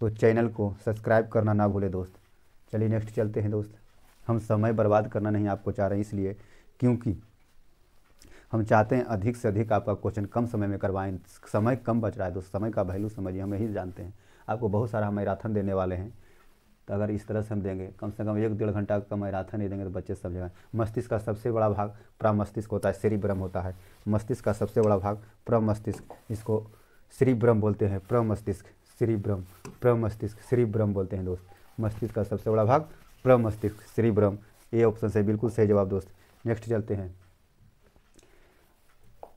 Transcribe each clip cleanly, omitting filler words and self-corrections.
तो चैनल को सब्सक्राइब करना ना भूले दोस्त। चलिए नेक्स्ट चलते हैं दोस्त। हम समय बर्बाद करना नहीं आपको चाह रहे हैं, इसलिए क्योंकि हम चाहते हैं अधिक से अधिक आपका क्वेश्चन कम समय में करवाएं। समय कम बच रहा है दोस्त, समय का वैल्यू समझिए, हम यही जानते हैं। आपको बहुत सारा हम मैराथन देने वाले हैं, तो अगर इस तरह से हम देंगे कम से कम 1-1.5 घंटा का मैराथन नहीं देंगे तो बच्चे सब जगह। मस्तिष्क का सबसे बड़ा भाग प्रमस्तिष्क होता है, सेरिब्रम होता है। मस्तिष्क का सबसे बड़ा भाग प्रमस्तिष्क, इसको सेरिब्रम बोलते हैं। प्रमस्तिष्क, सेरिब्रम, प्रमस्तिष्क, सेरिब्रम बोलते हैं दोस्त। मस्तिष्क का सबसे बड़ा भाग प्रमस्तिष्क, सेरिब्रम। ये ऑप्शन से बिल्कुल सही जवाब दोस्त। नेक्स्ट चलते हैं।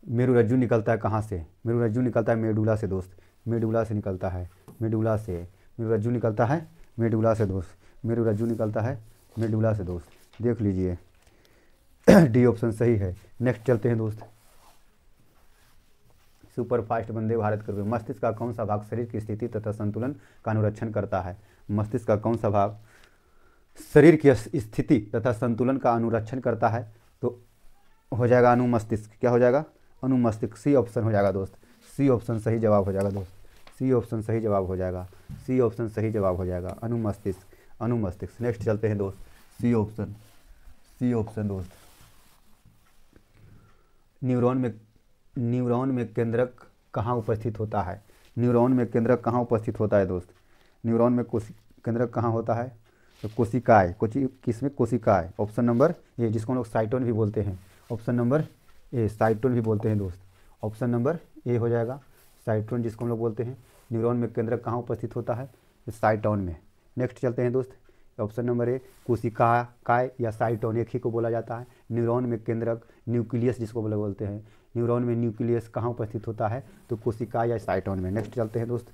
मेरुरज्जु निकलता है कहाँ से? मेरुरज्जु निकलता है मेडुला से दोस्त, मेडुला से निकलता है, मेडुला से। मेरुरज्जु निकलता है मेडुला से दोस्त, मेरुरज्जु निकलता है मेडुला से दोस्त, देख लीजिए। डी ऑप्शन सही है। नेक्स्ट चलते हैं दोस्त। सुपर फास्ट वंदे भारत करके मस्तिष्क का कौन सा भाग शरीर की स्थिति तथा संतुलन का अनुरक्षण करता है? मस्तिष्क का कौन सा भाग शरीर की स्थिति तथा संतुलन का अनुरक्षण करता है? तो हो जाएगा अनुमस्तिष्क। क्या हो जाएगा? अनुमस्तिष्क। सी ऑप्शन हो जाएगा दोस्त, सी ऑप्शन सही जवाब हो जाएगा दोस्त, सी ऑप्शन सही जवाब हो जाएगा, सी ऑप्शन सही जवाब हो जाएगा, अनुमस्तिष्क, अनुमस्तिष्क। नेक्स्ट चलते हैं दोस्त। सी ऑप्शन, सी ऑप्शन दोस्त। न्यूरॉन में केंद्रक कहाँ उपस्थित होता है? न्यूरॉन में केंद्रक कहाँ उपस्थित होता है दोस्त? न्यूरॉन में केंद्रक कहाँ होता है? तो कोशिकाएं, किसमें? कोशिकाएं। ऑप्शन नंबर ए, जिसको हम लोग साइटोन भी बोलते हैं। ऑप्शन नंबर ए, साइटोन भी बोलते हैं दोस्त। ऑप्शन नंबर ए हो जाएगा, साइटोन जिसको हम लोग बोलते हैं। न्यूरॉन में केंद्रक कहाँ उपस्थित होता है? साइटोन में। नेक्स्ट चलते हैं दोस्त। ऑप्शन नंबर ए, कोशिकाएं या साइटोन एक ही को बोला जाता है। न्यूरॉन में केंद्रक, न्यूक्लियस जिसको बोलते हैं, न्यूरॉन में न्यूक्लियस कहाँ उपस्थित होता है? तो कोशिका या साइटोन में। नेक्स्ट चलते हैं दोस्त।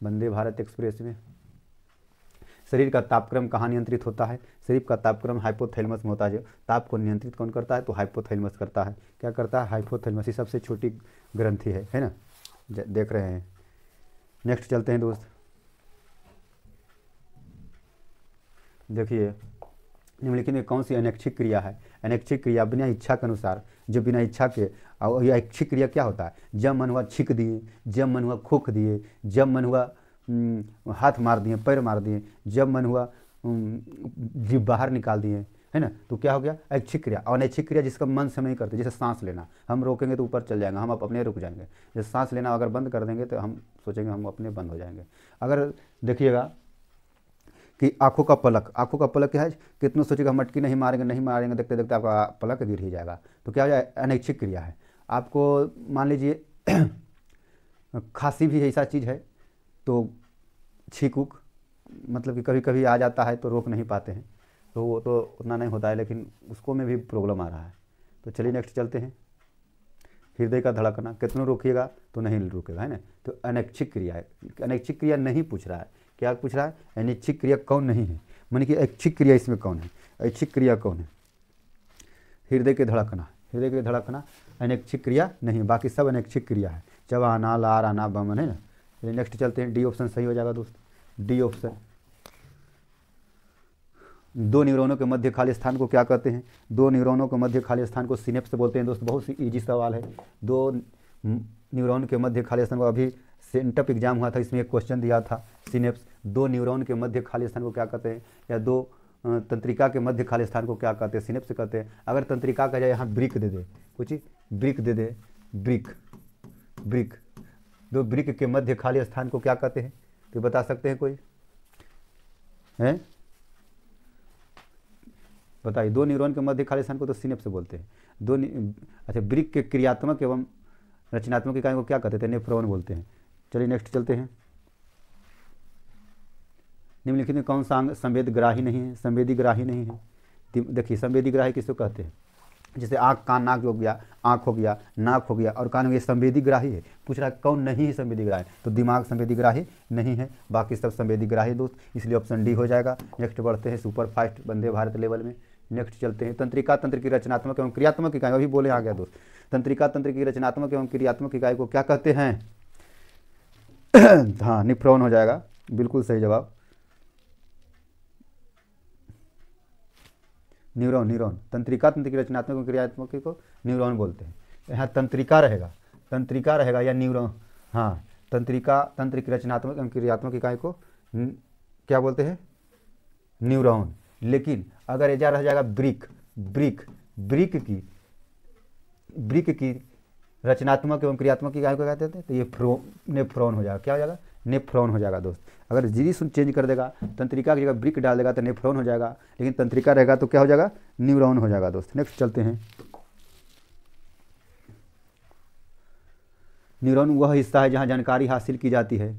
वंदे भारत एक्सप्रेस में शरीर का तापक्रम कहाँ नियंत्रित होता है? शरीर का तापक्रम हाइपोथैलेमस में होता है। ताप को नियंत्रित कौन करता है? तो हाइपोथैलेमस करता है। क्या करता है? हाइपोथैलेमस। ये सबसे छोटी ग्रंथि है ना, देख रहे हैं। नेक्स्ट चलते हैं दोस्त। देखिए, निम्नलिखित में कौन सी अनैच्छिक क्रिया है? अनैच्छिक क्रिया बिना इच्छा के अनुसार, जो बिना इच्छा के, और यह ऐच्छिक क्रिया क्या होता है? जब मन हुआ छींक दिए, जब मन हुआ खोख दिए, जब मन हुआ हाथ मार दिए, पैर मार दिए, जब मन हुआ जीभ बाहर निकाल दिए, है ना, तो क्या हो गया? ऐच्छिक क्रिया। और अनैच्छिक क्रिया जिसका मन से नहीं करते, जैसे सांस लेना, हम रोकेंगे तो ऊपर चल जाएंगे, हम अपने रुक जाएंगे। जैसे सांस लेना अगर बंद कर देंगे तो हम सोचेंगे हम अपने बंद हो जाएंगे। अगर देखिएगा कि आंखों का पलक, आंखों का पलक क्या है? कितनों सोचेगा हम मटकी नहीं मारेंगे, नहीं मारेंगे, देखते देखते आपका पलक गिर ही जाएगा। तो क्या हो जाए? अनैच्छिक क्रिया है। आपको मान लीजिए खांसी भी ऐसा चीज़ है, तो छींक उक मतलब कि कभी कभी आ जाता है तो रोक नहीं पाते हैं, तो वो तो उतना नहीं होता है, लेकिन उसको में भी प्रॉब्लम आ रहा है। तो चलिए नेक्स्ट चलते हैं। हृदय का धड़कना कितनों रोकिएगा तो नहीं रुकेगा, है ना। तो अनैच्छिक क्रिया है। अनैच्छिक क्रिया नहीं पूछ रहा है, क्या पूछ रहा है? अनैच्छिक क्रिया कौन नहीं है, माने कि ऐच्छिक क्रिया इसमें कौन है? ऐच्छिक क्रिया कौन है? हृदय के धड़कना, हृदय के धड़कना अनैच्छिक क्रिया नहीं, बाकी सब अनैच्छिक क्रिया है। चबाना, लार आना, बमन, है ना। चलिए नेक्स्ट चलते हैं। डी ऑप्शन सही हो जाएगा दोस्त, डी ऑप्शन। दो न्यूरॉनों के मध्य खाली स्थान को क्या कहते हैं? दो न्यूरॉनों के मध्य खाली स्थान को सिनेप्स बोलते हैं दोस्त। बहुत सी इजी सवाल है। दो न्यूरॉन के मध्य खाली स्थान को, अभी सेंटअप एग्जाम हुआ था, इसमें एक क्वेश्चन दिया था, सिनेप्स। दो न्यूरॉन के मध्य खाली स्थान को क्या कहते हैं? या दो तंत्रिका के मध्य खाली स्थान को क्या कहते हैं? सिनेप्स कहते हैं। अगर तंत्रिका का जाए यहाँ ब्रिक दे दे, कुछ ब्रिक दे दे, ब्रिक, ब्रिक। दो ब्रिक के मध्य खाली स्थान को क्या कहते हैं? तो बता सकते हैं कोई? हैं, बताइए। दो न्यूरॉन के मध्य खाली स्थान को तो सिनेप्स बोलते हैं। अच्छा, ब्रिक के क्रियात्मक एवं रचनात्मक इकाई को क्या कहते थे? नेफ्रॉन बोलते हैं। चलिए नेक्स्ट चलते हैं। निम्नलिखित में कौन सा अंग संवेदग्राही नहीं है? संवेदीग्राही नहीं है। देखिए, संवेदीग्राही किसको कहते हैं? जैसे आँख, कान, नाक हो गया, आँख हो गया, नाक हो गया और कान हो गया, संवेदीग्राही है। पूछ रहा है कौन नहीं है संवेदीग्राही? तो दिमाग संवेदीग्राही नहीं है, बाकी सब संवेदीग्राही दोस्त, इसलिए ऑप्शन डी हो जाएगा। नेक्स्ट बढ़ते हैं super fast Vande Bharat level में। नेक्स्ट चलते हैं। तंत्रिका तंत्र की रचनात्मक एवं क्रियात्मक इकाई, अभी बोले आ गया दोस्त। तंत्रिका तंत्र की रचनात्मक एवं क्रियात्मक इकाई को क्या कहते हैं? हाँ, नेफ्रॉन हो जाएगा, बिल्कुल सही जवाब। Neuron, neuron. तंत्रिका तंत्र की रचनात्मक एवं क्रियात्मक को न्यूरॉन बोलते हैं। यहाँ तंत्रिका रहेगा, तंत्रिका रहेगा या न्यूरॉन। हाँ, तंत्र की रचनात्मक एवं क्रियात्मक इकाई को क्या बोलते हैं? न्यूरॉन। लेकिन अगर एजा रह जाएगा ब्रिक, ब्रिक की रचनात्मक एवं क्रियात्मक इकाई को कहते हैं, तो ये नेफ्रॉन हो जाएगा। क्या हो जाएगा? नेफ्रॉन हो जाएगा दोस्त। अगर जीरी चेंज कर देगा, तंत्रिका की जगह ब्रिक डाल देगा तो नेफ्रॉन हो जाएगा, लेकिन तंत्रिका रहेगा तो क्या हो जाएगा? न्यूरॉन हो जाएगा दोस्त। नेक्स्ट चलते हैं। न्यूरॉन वह हिस्सा है जहाँ जानकारी हासिल की जाती है,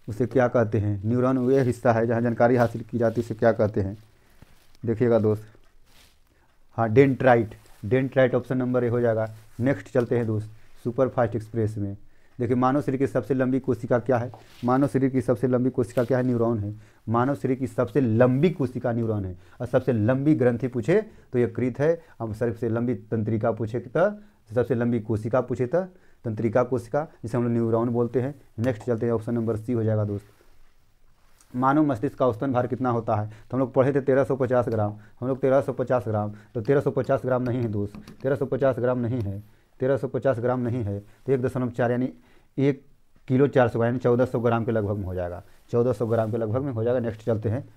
उसे क्या कहते हैं? न्यूरॉन वह हिस्सा है जहाँ जानकारी हासिल की जाती है, उसे क्या कहते हैं? देखिएगा दोस्त, हाँ डेंट्राइट ऑप्शन नंबर ए हो जाएगा। नेक्स्ट चलते हैं दोस्त, सुपर फास्ट एक्सप्रेस में। देखिए मानव शरीर की सबसे लंबी कोशिका क्या है? मानव शरीर की सबसे लंबी कोशिका क्या है? न्यूरॉन है। मानव शरीर की सबसे लंबी कोशिका न्यूरॉन है। और सबसे लंबी ग्रंथि पूछे तो यकृत है। अब सबसे लंबी तंत्रिका पूछे तो, सबसे लंबी कोशिका पूछे तो तंत्रिका कोशिका, जिसे हम लोग न्यूरॉन बोलते हैं। नेक्स्ट चलते हैं, ऑप्शन नंबर सी हो जाएगा दोस्त। मानव मस्तिष्क का औसतन भार कितना होता है? तो हम लोग पढ़े थे 1350 ग्राम। हम लोग 1350 ग्राम, तो 1350 ग्राम नहीं है दोस्त, 1350 ग्राम नहीं है, 1350 ग्राम नहीं है, तो 1.4 यानी 1 किलो 400 यानी 1400 ग्राम के लगभग में हो जाएगा। 1400 ग्राम के लगभग में हो जाएगा। नेक्स्ट चलते हैं,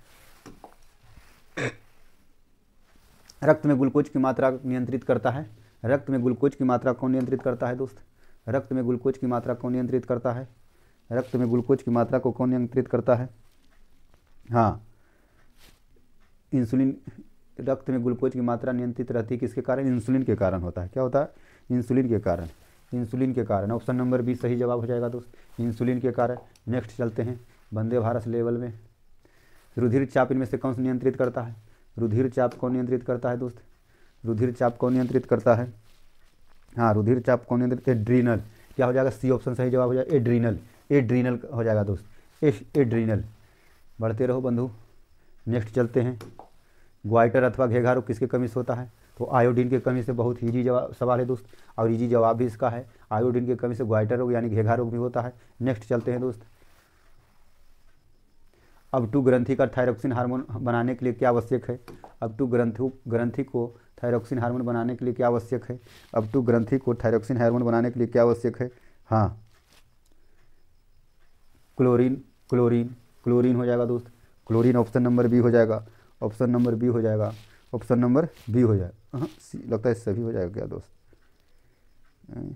रक्त में ग्लूकोज की मात्रा नियंत्रित करता है। रक्त में ग्लूकोज की मात्रा कौन नियंत्रित करता है दोस्त? रक्त में ग्लूकोज की मात्रा कौन नियंत्रित करता है? रक्त में ग्लूकोज की मात्रा को कौन नियंत्रित करता है? हाँ, इंसुलिन। रक्त में ग्लूकोज की मात्रा नियंत्रित रहती है किसके कारण? इंसुलिन के कारण होता है। क्या होता है? इंसुलिन के कारण। इंसुलिन के कारण। ऑप्शन नंबर बी सही जवाब हो जाएगा दोस्त, इंसुलिन के कारण। नेक्स्ट चलते हैं, वंदे भारत लेवल में रुधिर चाप इनमें से कौन सा नियंत्रित करता है? रुधिर चाप कौन नियंत्रित करता है दोस्त? रुधिर चाप कौन नियंत्रित करता है? हाँ, रुधिर चाप कौन नियंत्रित? एड्रीनल। क्या हो जाएगा? सी ऑप्शन सही जवाब हो जाएगा, एड्रीनल। एड्रीनल हो जाएगा दोस्त, एड्रीनल। बढ़ते रहो बंधु। नेक्स्ट चलते हैं, ग्वाइटर अथवा घेघा रोग किसके कमी से होता है? तो आयोडीन की कमी से। बहुत ईजी जवाब सवाल है दोस्त, और ईजी जवाब भी इसका है। आयोडीन की कमी से ग्वाइटर रोग यानी घेघा रोग भी होता है। नेक्स्ट चलते हैं दोस्त, अब टू ग्रंथि का थायरोक्सिन हार्मोन बनाने के लिए क्या आवश्यक है? अब टू ग्रंथि को थायरोक्सिन हार्मोन बनाने के लिए क्या आवश्यक है? अब टू ग्रंथि को थायरोक्सिन हार्मोन बनाने के लिए क्या आवश्यक है? हाँ, क्लोरीन हो जाएगा दोस्त। क्लोरीन ऑप्शन नंबर बी हो जाएगा। ऑप्शन नंबर बी हो जाएगा। ऑप्शन नंबर बी हो जाएगा। हाँ, लगता है सभी हो जाएगा क्या दोस्त?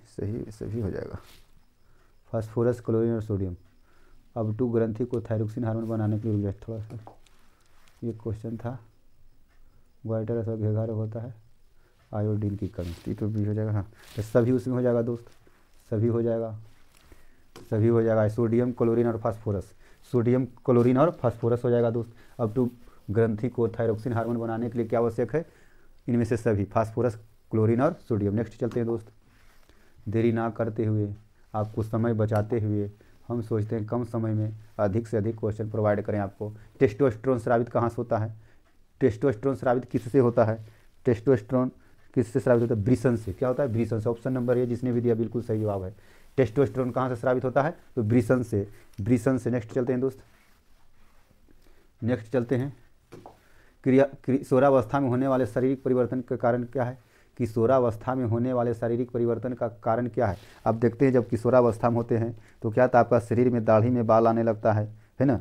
सही हो जाएगा। फास्फोरस, क्लोरीन और सोडियम। अब टू ग्रंथि को थायरोक्सिन हार्मोन बनाने के लिए थोड़ा सा ये क्वेश्चन था। ग्वाइटर अथवा घेघा रोग होता है आयोडीन की कमी, तो भी हो जाएगा। हाँ, तो सभी उसमें हो जाएगा दोस्त, सभी हो जाएगा। सोडियम, क्लोरीन और फास्फोरस। सोडियम, क्लोरीन और फास्फोरस हो जाएगा दोस्त। अब टू ग्रंथि को थायरोक्सिन हार्मोन बनाने के लिए क्या आवश्यक है? इनमें से सभी, फास्फोरस, क्लोरीन और सोडियम। नेक्स्ट चलते हैं दोस्त, देरी ना करते हुए, आपको समय बचाते हुए, हम सोचते हैं कम समय में अधिक से अधिक क्वेश्चन प्रोवाइड करें आपको। टेस्टोस्टेरोन स्रावित कहाँ से होता है? टेस्टोस्टेरोन स्रावित किससे होता है? टेस्टोस्टेरोन किससे स्रावित होता है? वृषण से। क्या होता है? वृषण से। ऑप्शन नंबर ए जिसने भी दिया बिल्कुल सही जवाब है। टेस्टोस्टेरोन कहाँ से स्रावित होता है? तो वृषण से। नेक्स्ट चलते हैं दोस्त, नेक्स्ट चलते हैं, किशोरावस्था में होने वाले शारीरिक परिवर्तन का कारण क्या है? किशोरावस्था में होने वाले शारीरिक परिवर्तन का कारण क्या है? अब देखते हैं, जब किशोरावस्था में होते हैं तो क्या था? आपका शरीर में दाढ़ी में बाल आने लगता है ना,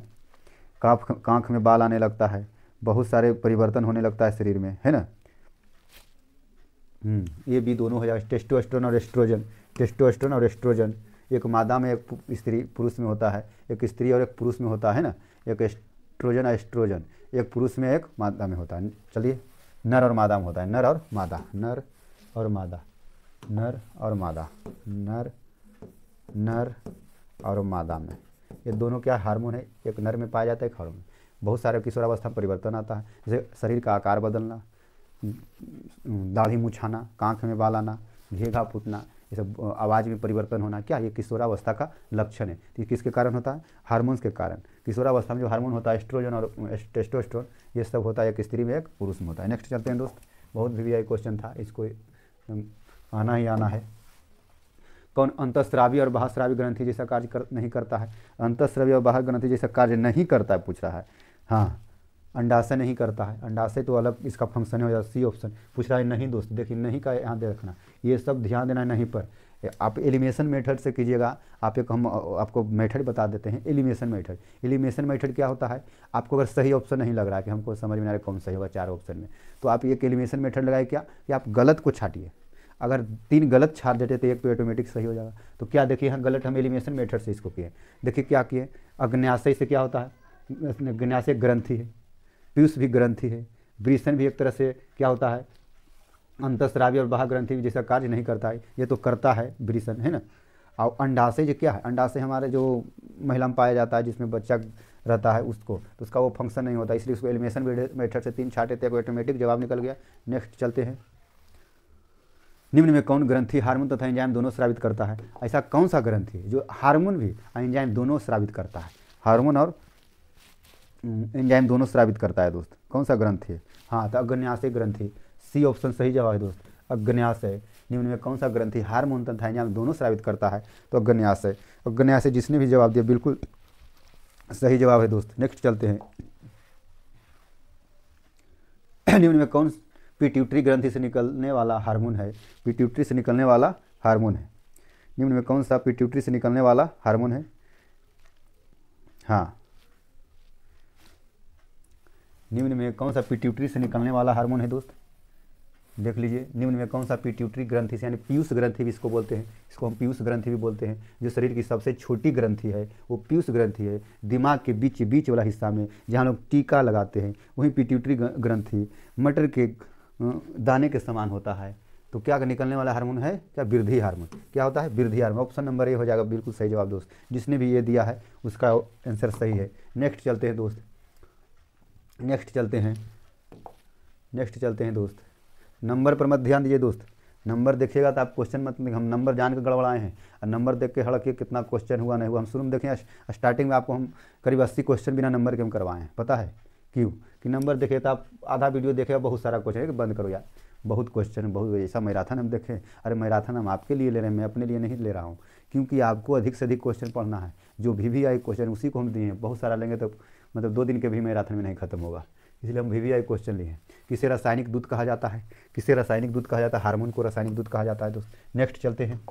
कांख में बाल आने लगता है, बहुत सारे परिवर्तन होने लगता है शरीर में, है ना। ये भी दोनों हो जाएगा, टेस्टोस्टेरोन और एस्ट्रोजन। टेस्टोस्टेरोन और एस्ट्रोजन एक मादा में एक स्त्री पुरुष में होता है, एक स्त्री और एक पुरुष में होता है ना। एक एस्ट्रोजन और एस्ट्रोजन एक पुरुष में एक मादा में होता है। चलिए, नर और मादा में होता है, नर और मादा, नर और मादा, नर और मादा, नर और मादा में ये दोनों क्या हार्मोन है? एक नर में पाया जाता है, एक हार्मोन। बहुत सारे किशोरावस्था में परिवर्तन आता है, जैसे शरीर का आकार बदलना, दाढ़ी मुछाना, कांख में बाल आना, घेघा फूटना, ये सब आवाज़ में परिवर्तन होना, क्या ये किशोरावस्था का लक्षण है। तो ये किसके कारण होता है? हार्मोन्स के कारण। किशोरावस्था में जो हार्मोन होता है एस्ट्रोजन और टेस्टोस्टेरोन, ये सब होता है एक स्त्री में एक पुरुष में होता है। नेक्स्ट चलते हैं दोस्त, बहुत भी क्वेश्चन था, इसको आना ही आना है। कौन अंतःस्रावी और बाह्यस्रावी ग्रंथि जैसा कार्य नहीं करता है? अंतःस्रावी और बाह्य ग्रंथि जैसा कार्य नहीं करता है पूछ रहा है। हाँ, अंडाशय नहीं करता है। अंडाशय तो अलग इसका फंक्शन है, सी ऑप्शन पूछ रहा है। नहीं दोस्त, देखिए नहीं का यहाँ देखना, ये सब ध्यान देना नहीं पर। आप एलिमिनेशन मेथड से कीजिएगा। हम आपको मेथड बता देते हैं, एलिमिनेशन मेथड। एलिमिनेशन मेथड क्या होता है, आपको अगर सही ऑप्शन नहीं लग रहा है कि हमको समझ में आ रहा है कौन सही होगा 4 ऑप्शन में, तो आप एक एलिमिनेशन मेथड लगाए क्या कि आप गलत को छाटिए। अगर 3 गलत छाट देते तो एक तो ऑटोमेटिक सही हो जाएगा। तो क्या देखिए यहाँ गलत हम एलिमिनेशन मेथड से इसको किए। देखिए क्या किए, अग्न्याशय से क्या होता है, अग्न्याशय ग्रंथि है, पीयूष भी ग्रंथि है, वृषण भी एक तरह से क्या होता है, अंतःस्रावी और बाह्य ग्रंथि भी जैसा कार्य नहीं करता है, ये तो करता है वृषण, है ना। और अंडाशय जो क्या है, अंडाशय हमारे जो महिला में पाया जाता है जिसमें बच्चा रहता है उसको, तो उसका वो फंक्शन नहीं होता, इसलिए उसको एलिमिनेशन मेथड से 3 छाटे थे, ऑटोमेटिक जवाब निकल गया। नेक्स्ट चलते हैं, निम्न में कौन ग्रंथि हार्मोन तथा एंजाइम दोनों स्रावित करता है। ऐसा कौन सा ग्रंथि है जो हार्मोन भी एंजाइम दोनों स्रावित करता है, हार्मोन और एंजाइम दोनों स्रावित करता है दोस्त, कौन सा ग्रंथि है। हाँ तो अग्न्याशय ग्रंथि, सी ऑप्शन सही जवाब है दोस्त, अग्न्याशय। निम्न में कौन सा ग्रंथि हार्मोन तथा एंजाइम दोनों स्रावित करता है, तो अग्न्याशय। अग्न्याशय जिसने भी जवाब दिया बिल्कुल सही जवाब है दोस्त। नेक्स्ट चलते हैं, निम्न में कौन पिट्यूटरी ग्रंथि से निकलने वाला हार्मोन है, पिट्यूटरी से निकलने वाला हार्मोन है। निम्न में कौन सा पिट्यूटरी से निकलने वाला हार्मोन है। हाँ, निम्न में कौन सा पिट्यूटरी से निकलने वाला हार्मोन है दोस्त, देख लीजिए। निम्न में कौन सा पिट्यूटरी ग्रंथि से, यानी पीयूष ग्रंथि भी इसको बोलते हैं, इसको हम पीयूष ग्रंथि भी बोलते हैं, जो शरीर की सबसे छोटी ग्रंथि है वो पीयूष ग्रंथि है। दिमाग के बीच वाला हिस्सा में जहाँ लोग टीका लगाते हैं वहीं पिट्यूटरी ग्रंथि मटर के दाने के समान होता है। तो क्या निकलने वाला हार्मोन है, क्या वृद्धि हार्मोन, क्या होता है वृद्धि हार्मोन। ऑप्शन नंबर ए हो जाएगा बिल्कुल सही जवाब दोस्त, जिसने भी ये दिया है उसका आंसर सही है। नेक्स्ट चलते हैं दोस्त, नेक्स्ट चलते हैं दोस्त, नंबर पर मत ध्यान दीजिए दोस्त। नंबर देखिएगा तो आप क्वेश्चन मत, हम नंबर जान के गड़बड़ाए हैं और नंबर देख के हड़के कितना क्वेश्चन हुआ नहीं हुआ। हम शुरू में देखें स्टार्टिंग में आपको हम करीब 80 क्वेश्चन बिना नंबर के हम करवाए हैं, पता है क्यों कि नंबर देखे तो आप आधा वीडियो देखेगा बहुत सारा क्वेश्चन है कि बंद करो यार, बहुत क्वेश्चन, बहुत ऐसा मैराथन हम देखें। अरे मैराथन हम आपके लिए ले रहे हैं, मैं अपने लिए नहीं ले रहा हूँ, क्योंकि आपको अधिक से अधिक क्वेश्चन पढ़ना है। जो VVI क्वेश्चन उसी को हम दिए हैं, बहुत सारा लेंगे तो मतलब 2 दिन के भी मैराथन में नहीं खत्म होगा, इसलिए हम VVI क्वेश्चन लिए हैं। किसे रासायनिक दूध कहा जाता है, किसे रासायनिक दूध कहा जाता है, हार्मोन को रासायनिक दूध कहा जाता है दोस्त। नेक्स्ट चलते हैं,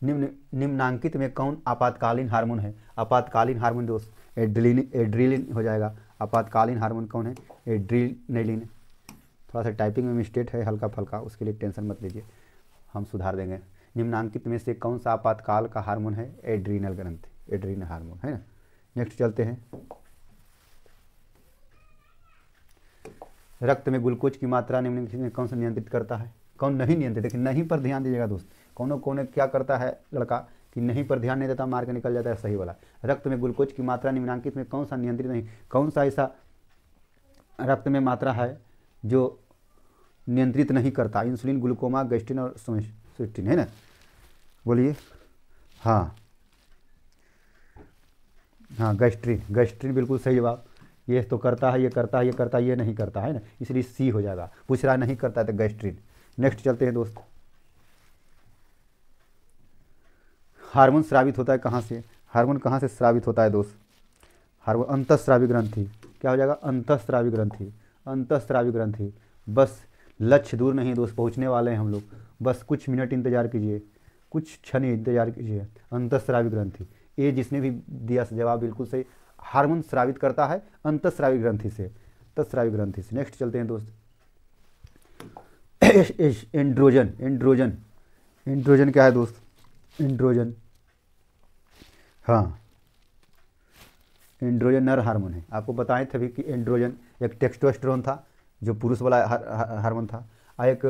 निम्नांकित में कौन आपातकालीन हार्मोन है। आपातकालीन हार्मोन दोस्त एड्रीलिन हो जाएगा। आपातकालीन हार्मोन कौन है, एड्रीनलिन। थोड़ा सा टाइपिंग में मिस्टेक है हल्का फल्का, उसके लिए टेंशन मत लीजिए, हम सुधार देंगे। निम्नांकित में से कौन सा आपातकाल का हार्मोन है, एड्रीनल ग्रंथि, एड्रीनल हार्मोन है ना। नेक्स्ट चलते हैं, रक्त में ग्लूकोज की मात्रा निम्नलिखित में कौन सा नियंत्रित करता है, कौन नहीं नियंत्रित। देखिए नहीं पर ध्यान दीजिएगा दोस्त, कौन क्या करता है लड़का कि नहीं पर ध्यान नहीं देता, मार के निकल जाता है सही वाला। रक्त में ग्लूकोज की मात्रा निम्नांकित में कौन सा नियंत्रित नहीं, कौन सा ऐसा रक्त में मात्रा है जो नियंत्रित नहीं करता। इंसुलिन, ग्लूकोमा, गैस्ट्रिन और सोमेटिन है ना, बोलिए। हाँ हाँ, गैस्ट्रिन बिल्कुल सही जवाब। ये तो करता है, ये करता है, ये करता है, ये नहीं करता है ना, इसलिए सी हो जाएगा। पूछ रहा नहीं करता है तो गैस्ट्रिन। नेक्स्ट चलते हैं दोस्त, हार्मोन स्रावित होता है कहाँ से, हार्मोन कहाँ से स्रावित होता है दोस्त। हार्मोन अंतःस्रावी ग्रंथि, क्या हो जाएगा अंतःस्रावी ग्रंथि, अंतःस्रावी ग्रंथि। बस लक्ष्य दूर नहीं दोस्त, पहुँचने वाले हैं हम लोग, बस कुछ मिनट इंतजार कीजिए, कुछ क्षण इंतजार कीजिए। अंतःस्रावी ग्रंथि, ये जिसने भी दिया जवाब बिल्कुल सही। हार्मोन स्रावित करता है अंतःस्रावी ग्रंथि से, अंतःस्रावी ग्रंथि से। नेक्स्ट चलते हैं दोस्त, एंड्रोजन, एंड्रोजन, एंड्रोजन क्या है दोस्त, एंड्रोजन। हाँ, एंड्रोजन नर हार्मोन है। आपको बताए थे भी कि एंड्रोजन एक टेस्टोस्टेरोन था जो पुरुष वाला हार्मोन था, और एक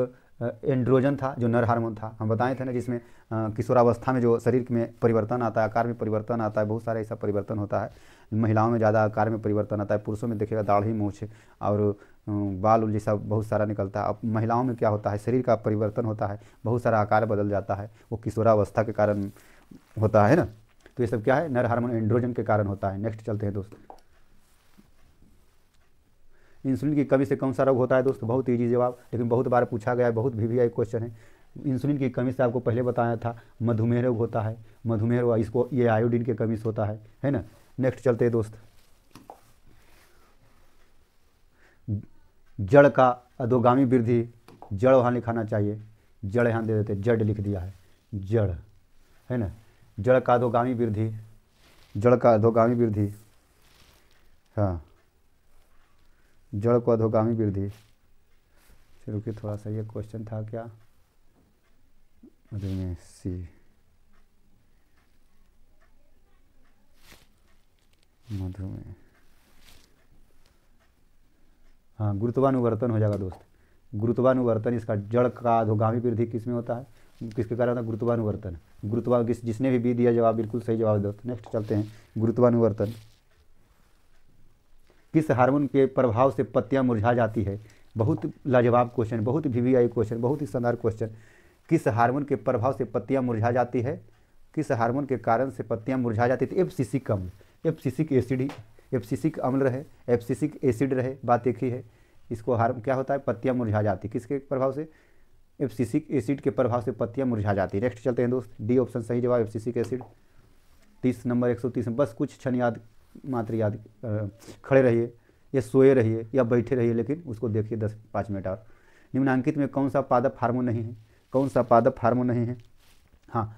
एंड्रोजन था जो नर हार्मोन था। हम बताए थे ना, जिसमें किशोरावस्था में जो शरीर में परिवर्तन आता है, आकार में परिवर्तन आता है, बहुत सारा ऐसा परिवर्तन होता है। महिलाओं में ज़्यादा आकार में परिवर्तन आता है, पुरुषों में देखिएगा दाढ़ी, मूंछ और बाल उल जैसा बहुत सारा निकलता है। अब महिलाओं में क्या होता है, शरीर का परिवर्तन होता है, बहुत सारा आकार बदल जाता है, वो किशोरावस्था के कारण होता है ना। तो ये सब क्या है, नर हार्मोन एंड्रोजन के कारण होता है। नेक्स्ट चलते हैं दोस्त, इंसुलिन की कमी से कौन सा रोग होता है दोस्त। बहुत ईजी जवाब, लेकिन बहुत बार पूछा गया है, बहुत VVI क्वेश्चन है। इंसुलिन की कमी से आपको पहले बताया था मधुमेह रोग होता है, मधुमेह रोग इसको ये आयोडीन की कमी से होता है ना। नेक्स्ट चलते हैं दोस्त, जड़ का अधोगामी वृद्धि जड़ वहाँ लिखाना चाहिए, जड़ यहाँ दे देते, जड़ लिख दिया है, जड़ है ना। जड़ का अधोगामी वृद्धि, जड़ का अधोगामी वृद्धि, हाँ जड़ को अधोगामी वृद्धि। चलो कि थोड़ा सा ये क्वेश्चन था क्या, में सी मधुमेह, हाँ गुरुत्वानुवर्तन हो जाएगा दोस्त, गुरुत्वानुवर्तन। इसका जड़ का अधोगामी वृद्धि किस में होता है, किसके कारण होता है, गुरुत्वानुवर्तन। जिसने भी दिया जवाब बिल्कुल सही जवाब दो। नेक्स्ट चलते हैं, गुरुत्वानुवर्तन। किस हार्मोन के प्रभाव से पत्तियां मुरझा जाती है। बहुत लाजवाब क्वेश्चन, बहुत वीवीआई क्वेश्चन, बहुत ही शानदार क्वेश्चन। किस हार्मोन के प्रभाव से पत्तियां मुरझा जाती है, किस हार्मोन के कारण से पत्तियां मुरझा जाती थी। एब्सिसिक अम्ल, एब्सिसिक एसिड, एब्सिसिक अम्ल रहे, एब्सिसिक एसिड रहे, बात एक ही है। इसको क्या होता है, पत्तियां मुरझा जाती, किसके प्रभाव से, एब्सिसिक एसिड के प्रभाव से पत्तियां मुरझा जाती। नेक्स्ट चलते हैं दोस्त, डी ऑप्शन सही जवाब, एब्सिसिक एसिड। 30 नंबर 130 में बस कुछ क्षण याद मात्र याद खड़े रहिए या सोए रहिए या बैठे रहिए, लेकिन उसको देखिए 10-5 मिनट और। निम्नांकित में कौन सा पादप हार्मोन नहीं है, कौन सा पादप हार्मोन नहीं है। हाँ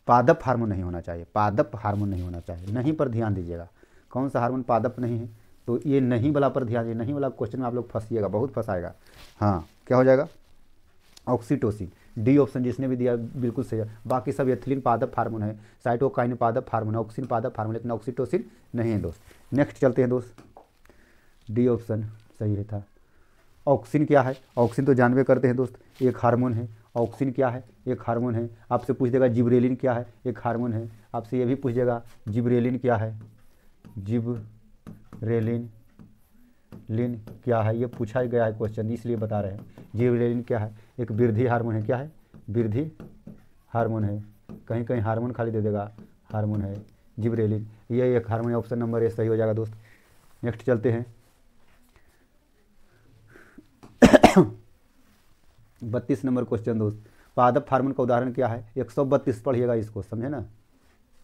पादप हार्मोन नहीं होना चाहिए, पादप हार्मोन नहीं होना चाहिए, नहीं पर ध्यान दीजिएगा। कौन सा हार्मोन पादप नहीं है, तो ये नहीं वाला पर ध्यान दीजिए, नहीं वाला क्वेश्चन में आप लोग फंसिएगा, बहुत फंसाएगा। हाँ क्या हो जाएगा, ऑक्सीटोसिन। डी ऑप्शन जिसने भी दिया बिल्कुल सही है। बाकी सब एथिलीन पादप हार्मोन है, साइटोकाइन पादप हार्मोन, ऑक्सिन पादप हार्मोन, लेकिन ऑक्सीटोसिन नहीं है दोस्त। नेक्स्ट चलते हैं दोस्त, डी ऑप्शन सही है था। ऑक्सिन क्या है, ऑक्सिन तो जानबे करते हैं दोस्त, एक हार्मोन है। ऑक्सिन क्या है, एक हार्मोन है। आपसे पूछ देगा जिब्रेलिन क्या है, एक हार्मोन है। आपसे ये भी पूछ देगा जिब्रेलिन क्या है, जिब्रेलिन क्या है, ये पूछा गया है क्वेश्चन, इसलिए बता रहे हैं। जिब्रेलिन क्या है, एक वृद्धि हार्मोन है। क्या है, वृद्धि हार्मोन है। कहीं कहीं हार्मोन खाली दे देगा, हार्मोन है जिब्रेलिन, ये एक हार्मोन। ऑप्शन नंबर ए सही हो जाएगा दोस्त। नेक्स्ट चलते हैं 32 नंबर क्वेश्चन दोस्त, पादप हार्मोन का उदाहरण क्या है। 132 पढ़िएगा इसको, समझे ना,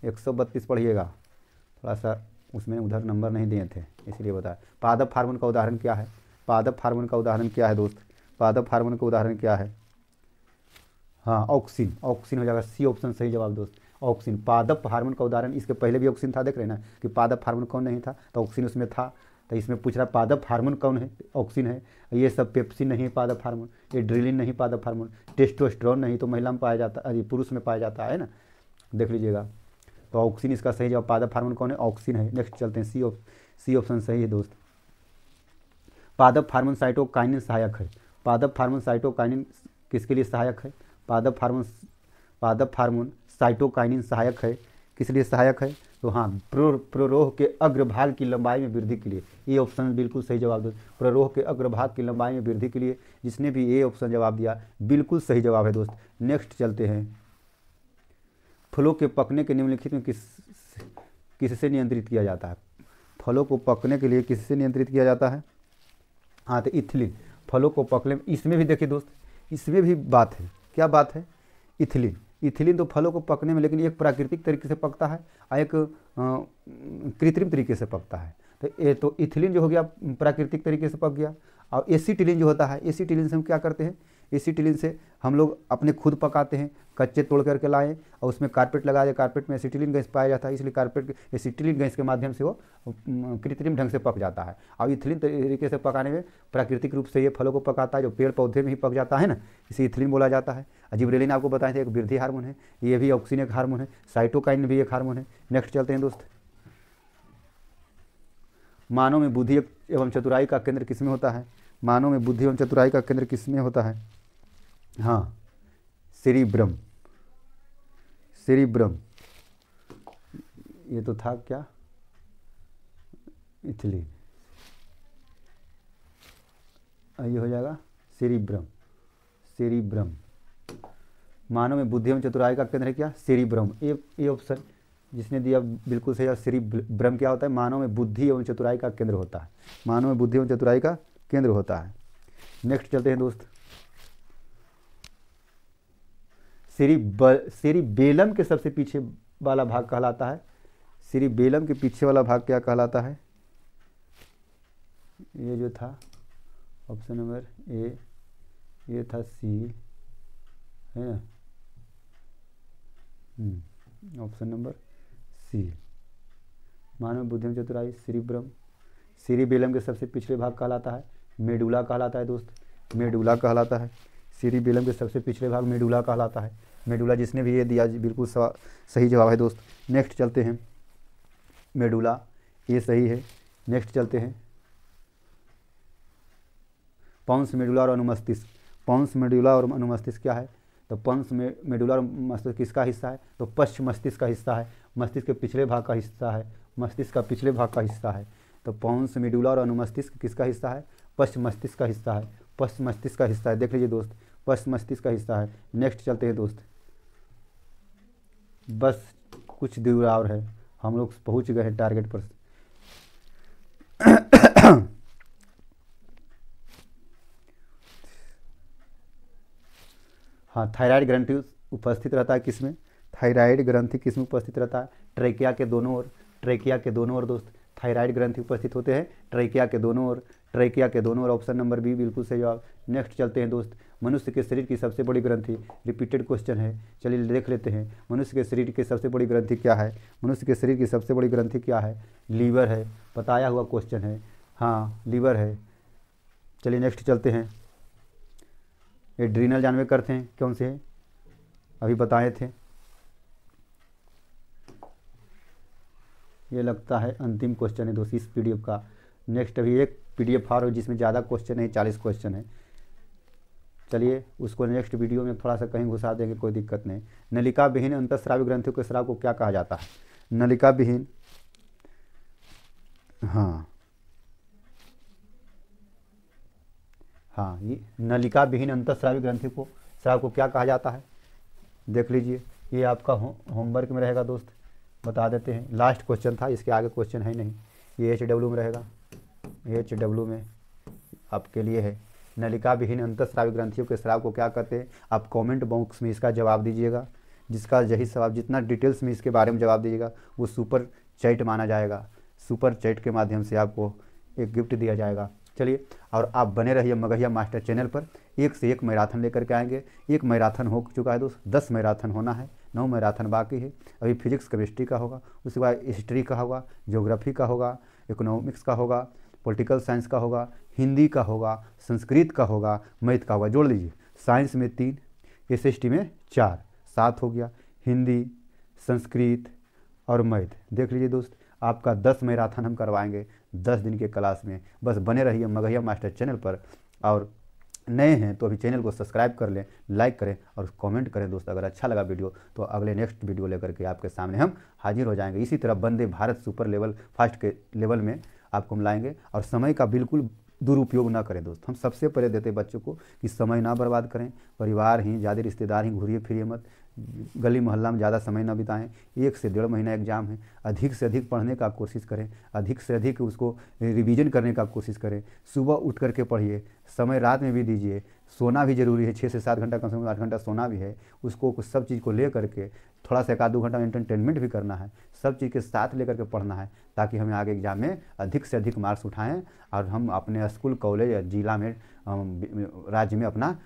132 पढ़िएगा। थोड़ा सा उसमें उधर नंबर नहीं दिए थे इसलिए बताया। पादप हार्मोन का उदाहरण क्या है, पादप हार्मोन का उदाहरण क्या है दोस्त, पादप हार्मोन का उदाहरण क्या है। हाँ ऑक्सिन, ऑक्सिन हो जाएगा, सी ऑप्शन सही जवाब दोस्त, ऑक्सिन। पादप हार्मोन का उदाहरण, इसके पहले भी ऑक्सिन था, देख रहे हैं ना कि पादप हार्मोन कौन नहीं था, तो ऑक्सिन उसमें था। तो इसमें पूछ रहा पादप हार्मोन कौन है, ऑक्सिन है। ये सब पेप्सिन नहीं है पादप हार्मोन, एड्रिलिन नहीं पादप हार्मोन, टेस्टोस्टेरोन नहीं, तो महिला में पाया जाता है, पुरुष में पाया जाता है ना, देख लीजिएगा। तो ऑक्सिन इसका सही जवाब, पादप हार्मोन कौन है, ऑक्सिन है। नेक्स्ट चलते हैं, सी ऑप्शन सही है दोस्त। पादप हार्मोन साइटोकाइनिन सहायक है, पादप हार्मोन साइटोकाइनिन किसके लिए सहायक है, पादप हार्मोन साइटोकाइनिन सहायक है, किस लिए सहायक है, तो हाँ प्ररोह के अग्रभाग की लंबाई में वृद्धि के लिए। ये ऑप्शन बिल्कुल सही जवाब दोस्त, प्ररोह के अग्रभाग की लंबाई में वृद्धि के लिए। जिसने भी ये ऑप्शन जवाब दिया बिल्कुल सही जवाब है दोस्त। नेक्स्ट चलते हैं, फलों के पकने के निम्नलिखित में किससे नियंत्रित किया जाता है। फलों को पकने के लिए किससे नियंत्रित किया जाता है, हाँ तो इथिलीन। फलों को पकने में, इसमें भी देखिए दोस्त, इसमें भी बात है, क्या बात है, इथिलीन। इथिलीन तो फलों को पकने में, लेकिन एक प्राकृतिक तरीके से पकता है और एक कृत्रिम तरीके से पकता है। तो इथिलीन जो हो गया प्राकृतिक तरीके से पक गया। और एसीटिलीन जो होता है, एसीटिलीन से हम क्या करते हैं, एसीटिलीन से हम लोग अपने खुद पकाते हैं, कच्चे तोड़ करके लाएँ और उसमें कारपेट लगा दें, कारपेट में एसीटिलीन गैस पाया जाता है, इसलिए कारपेट एसीटिलीन गैस के माध्यम से वो कृत्रिम ढंग से पक जाता है। और इथिलीन तरीके से पकाने में प्राकृतिक रूप से ये फलों को पकाता है, जो पेड़ पौधे में ही पक जाता है ना, इसे इथिलीन बोला जाता है। जिब्रेलिन आपको बताए थे एक वृद्धि हार्मोन है, ये भी ऑक्सिन एक हार्मोन है, साइटोकाइन भी एक हार्मोन है। नेक्स्ट चलते हैं दोस्त, मानव में बुद्धि एवं चतुराई का केंद्र किसमें होता है, मानव में बुद्धि एवं चतुराई का केंद्र किसमें होता है, हाँ सेरिब्रम, सेरिब्रम। ये तो था क्या, इथिलीन, ये हो जाएगा सेरिब्रम, सेरिब्रम। मानव में बुद्धि एवं चतुराई का केंद्र है क्या, सेरिब्रम। ये ऑप्शन जिसने दिया बिल्कुल सही है। सेरिब्रम क्या होता है, मानव में बुद्धि एवं चतुराई का केंद्र होता है, मानव में बुद्धि एवं चतुराई का केंद्र होता है। नेक्स्ट चलते हैं दोस्त, सेरिबेलम के सबसे पीछे वाला भाग कहलाता है, सेरिबेलम के पीछे वाला भाग क्या कहलाता है, ये जो था ऑप्शन नंबर ए, ये था सील, है ना, ऑप्शन नंबर सी। मानव बुद्धि में चतुराई सिरिब्रम, सिरिबेलम के सबसे पिछले भाग कहलाता है मेडुला कहलाता है दोस्त, मेडुला कहलाता है। सिरिबेलम के सबसे पिछले भाग मेडुला कहलाता है। मेडुला, जिसने भी ये दिया बिल्कुल सही जवाब है दोस्त। नेक्स्ट चलते हैं, मेडुला ये सही है। नेक्स्ट चलते हैं, पॉन्स मेडुला और अनुमस्तिष्क। पॉन्स मेडुला और अनुमस्तिष्क क्या है? तो पॉन्स मेडुला और मस्तिष्क किसका हिस्सा है? तो पश्च मस्तिष्क का हिस्सा है, मस्तिष्क के पिछले भाग का हिस्सा है, मस्तिष्क का पिछले भाग का हिस्सा है। तो पॉन्स मेडुला और अनुमस्तिष्क किसका हिस्सा है? पश्च मस्तिष्क का हिस्सा है, पश्च मस्तिष्क का हिस्सा है। देख लीजिए दोस्त, पश्च मस्तिष्क का हिस्सा है। नेक्स्ट चलते हैं दोस्त, बस कुछ दूर और है, हम लोग पहुंच गए हैं टारगेट पर। हाँ, थायराइड ग्रंथि उपस्थित रहता है किसमें? थायराइड ग्रंथि किसमें उपस्थित रहता है? ट्रेकिया के दोनों ओर, ट्रेकिया के दोनों ओर दोस्त थायराइड ग्रंथि उपस्थित होते हैं, ट्रेकिया के दोनों ओर, ट्रेकिया के दोनों ओर। ऑप्शन नंबर बी बिल्कुल सही जवाब। नेक्स्ट चलते हैं दोस्त, मनुष्य के शरीर की सबसे बड़ी ग्रंथि, रिपीटेड क्वेश्चन है, चलिए देख लेते हैं। मनुष्य के शरीर की सबसे बड़ी ग्रंथि क्या है? मनुष्य के शरीर की सबसे बड़ी ग्रंथि क्या है? लीवर है, बताया हुआ क्वेश्चन है। हाँ, लीवर है। चलिए नेक्स्ट चलते हैं, एड्रीनल जानवे करते हैं कौन से है, अभी बताए थे। ये लगता है अंतिम क्वेश्चन है दोस्त इस पीडीएफ का। नेक्स्ट अभी एक पीडीएफ और जिसमें ज़्यादा क्वेश्चन है, 40 क्वेश्चन है। चलिए उसको नेक्स्ट वीडियो में थोड़ा सा कहीं घुसा देंगे, कोई दिक्कत नहीं। नलिका विहीन अंतःस्रावी ग्रंथियों के स्राव को क्या कहा जाता है? नलिका विहीन, हाँ ये नलिका विहीन अंतःस्रावी ग्रंथि को स्राव को क्या कहा जाता है? देख लीजिए, ये आपका होमवर्क में रहेगा दोस्त, बता देते हैं। लास्ट क्वेश्चन था, इसके आगे क्वेश्चन है नहीं। ये HW में रहेगा, HW में आपके लिए है। नलिका विहीन अंतःस्रावी ग्रंथियों के स्राव को क्या कहते हैं? आप कमेंट बॉक्स में इसका जवाब दीजिएगा। जिसका यही सवाल, जितना डिटेल्स में इसके बारे में जवाब दीजिएगा वो सुपर चैट माना जाएगा। सुपर चैट के माध्यम से आपको एक गिफ्ट दिया जाएगा। चलिए, और आप बने रहिए मगहिया मास्टर चैनल पर, एक से एक मैराथन लेकर के आएंगे। एक मैराथन हो चुका है दोस्त, 10 मैराथन होना है, 9 मैराथन बाकी है। अभी फिजिक्स केमिस्ट्री का होगा, उसके बाद हिस्ट्री का होगा, ज्योग्राफी का होगा, इकोनॉमिक्स का होगा, पॉलिटिकल साइंस का होगा, हिंदी का होगा, संस्कृत का होगा, मैथ का होगा। जोड़ लीजिए, साइंस में 3, SST में 4, 7 हो गया। हिंदी, संस्कृत और मैथ। देख लीजिए दोस्त, आपका 10 मैराथन हम करवाएंगे 10 दिन के क्लास में। बस बने रहिए मगहिया मास्टर चैनल पर, और नए हैं तो अभी चैनल को सब्सक्राइब कर लें, लाइक करें और कमेंट करें दोस्त। अगर अच्छा लगा वीडियो तो अगले नेक्स्ट वीडियो लेकर के आपके सामने हम हाजिर हो जाएंगे। इसी तरह Vande Bharat super level fast के लेवल में आपको हम लाएंगे। और समय का बिल्कुल दुरुपयोग ना करें दोस्त। हम सबसे पहले देते बच्चों को कि समय ना बर्बाद करें, परिवार ही, ज़्यादा रिश्तेदार ही घूरिए फिरिए मत, गली मोहल्ला में ज़्यादा समय ना बिताएं। 1 से 1.5 महीना एग्जाम है, अधिक से अधिक पढ़ने का कोशिश करें, अधिक से अधिक उसको रिवीजन करने का कोशिश करें। सुबह उठ करके पढ़िए, समय रात में भी दीजिए, सोना भी ज़रूरी है, 6 से 7 घंटा, कम से कम 8 घंटा सोना भी है। उसको कुछ सब चीज़ को ले करके थोड़ा सा 1-2 घंटा एंटरटेनमेंट भी करना है, सब चीज़ के साथ लेकर के पढ़ना है, ताकि हमें आगे एग्जाम में अधिक से अधिक मार्क्स उठाएं और हम अपने स्कूल, कॉलेज या जिला में, राज्य में अपना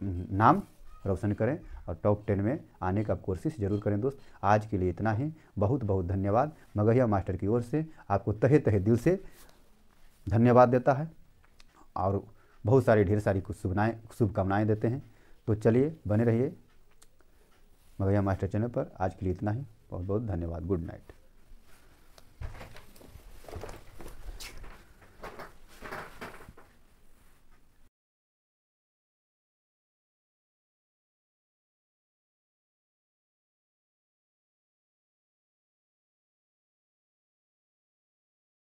नाम रोशन करें और टॉप 10 में आने का कोशिश जरूर करें दोस्त। आज के लिए इतना ही, बहुत बहुत धन्यवाद। मगहिया मास्टर की ओर से आपको तहे तहे दिल से धन्यवाद देता है और बहुत सारी ढेर सारी कुछ शुभकामनाएं देते हैं। तो चलिए बने रहिए मगहिया मास्टर चैनल पर। आज के लिए इतना ही, बहुत बहुत धन्यवाद। Good night.